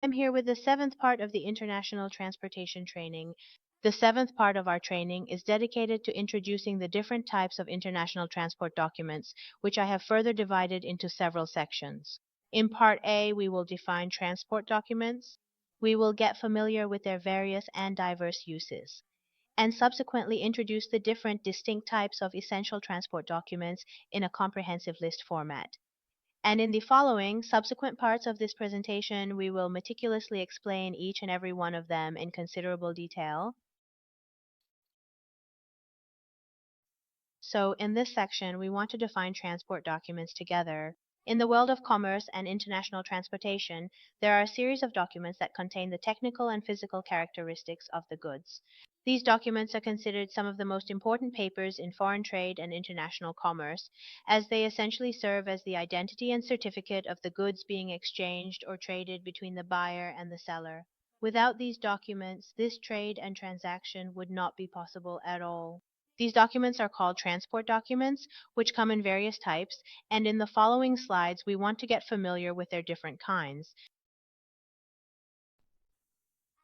I'm here with the seventh part of the International Transportation Training. The seventh part of our training is dedicated to introducing the different types of international transport documents, which I have further divided into several sections. In Part A, we will define transport documents. We will get familiar with their various and diverse uses, and subsequently introduce the different distinct types of essential transport documents in a comprehensive list format. And in the following subsequent parts of this presentation, we will meticulously explain each and every one of them in considerable detail. So in this section, we want to define transport documents together. In the world of commerce and international transportation, there are a series of documents that contain the technical and physical characteristics of the goods. These documents are considered some of the most important papers in foreign trade and international commerce, as they essentially serve as the identity and certificate of the goods being exchanged or traded between the buyer and the seller. Without these documents, this trade and transaction would not be possible at all. These documents are called transport documents, which come in various types, and in the following slides we want to get familiar with their different kinds.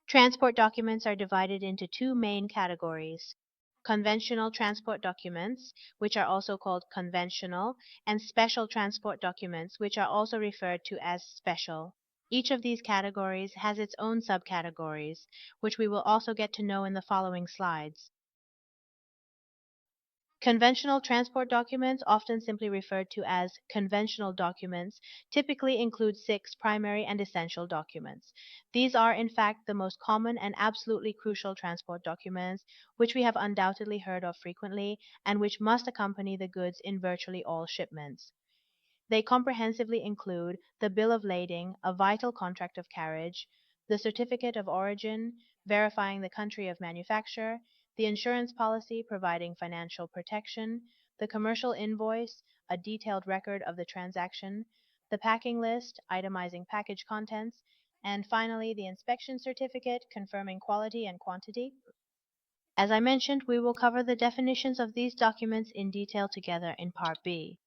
Transport documents are divided into two main categories: conventional transport documents, which are also called conventional, and special transport documents, which are also referred to as special. Each of these categories has its own subcategories, which we will also get to know in the following slides. Conventional transport documents, often simply referred to as conventional documents, typically include six primary and essential documents. These are, in fact, the most common and absolutely crucial transport documents, which we have undoubtedly heard of frequently and which must accompany the goods in virtually all shipments. They comprehensively include the bill of lading, a vital contract of carriage, the certificate of origin, verifying the country of manufacture, the insurance policy providing financial protection, the commercial invoice, a detailed record of the transaction, the packing list, itemizing package contents, and finally the inspection certificate confirming quality and quantity. As I mentioned, we will cover the definitions of these documents in detail together in Part B.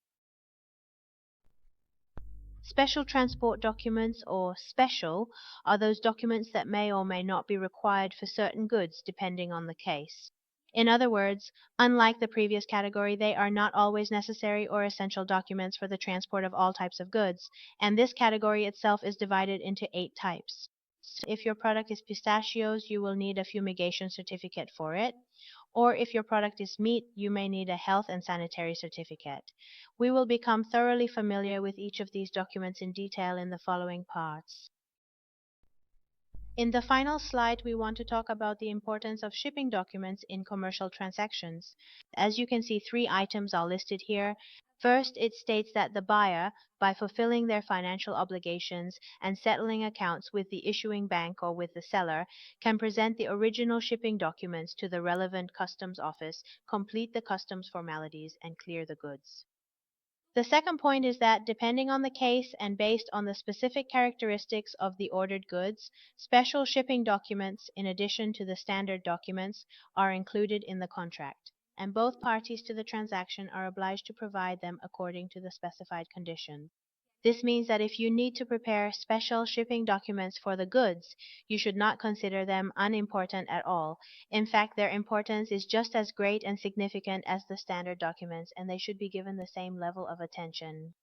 Special transport documents, or special, are those documents that may or may not be required for certain goods depending on the case. In other words, unlike the previous category, they are not always necessary or essential documents for the transport of all types of goods, and this category itself is divided into 8 types. So if your product is pistachios, you will need a fumigation certificate for it. Or if your product is meat, you may need a health and sanitary certificate. We will become thoroughly familiar with each of these documents in detail in the following parts. In the final slide, we want to talk about the importance of shipping documents in commercial transactions. As you can see, 3 items are listed here. First, it states that the buyer, by fulfilling their financial obligations and settling accounts with the issuing bank or with the seller, can present the original shipping documents to the relevant customs office, complete the customs formalities, and clear the goods. The second point is that depending on the case and based on the specific characteristics of the ordered goods, special shipping documents, in addition to the standard documents, are included in the contract, and both parties to the transaction are obliged to provide them according to the specified conditions. This means that if you need to prepare special shipping documents for the goods, you should not consider them unimportant at all. In fact, their importance is just as great and significant as the standard documents, and they should be given the same level of attention.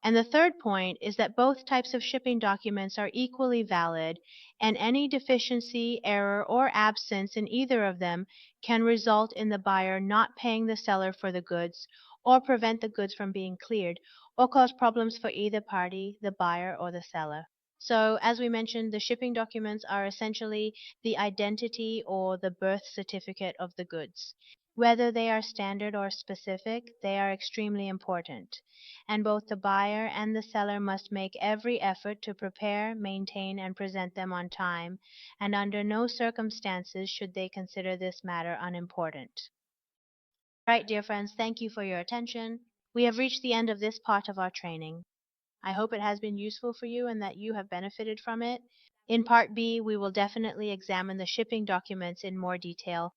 And the third point is that both types of shipping documents are equally valid, and any deficiency, error, or absence in either of them can result in the buyer not paying the seller for the goods, or prevent the goods from being cleared, or cause problems for either party, the buyer or the seller. So, as we mentioned, the shipping documents are essentially the identity or the birth certificate of the goods. Whether they are standard or specific, they are extremely important, and both the buyer and the seller must make every effort to prepare, maintain, and present them on time, and under no circumstances should they consider this matter unimportant. Right, dear friends, thank you for your attention. We have reached the end of this part of our training. I hope it has been useful for you and that you have benefited from it. In Part B, we will definitely examine the shipping documents in more detail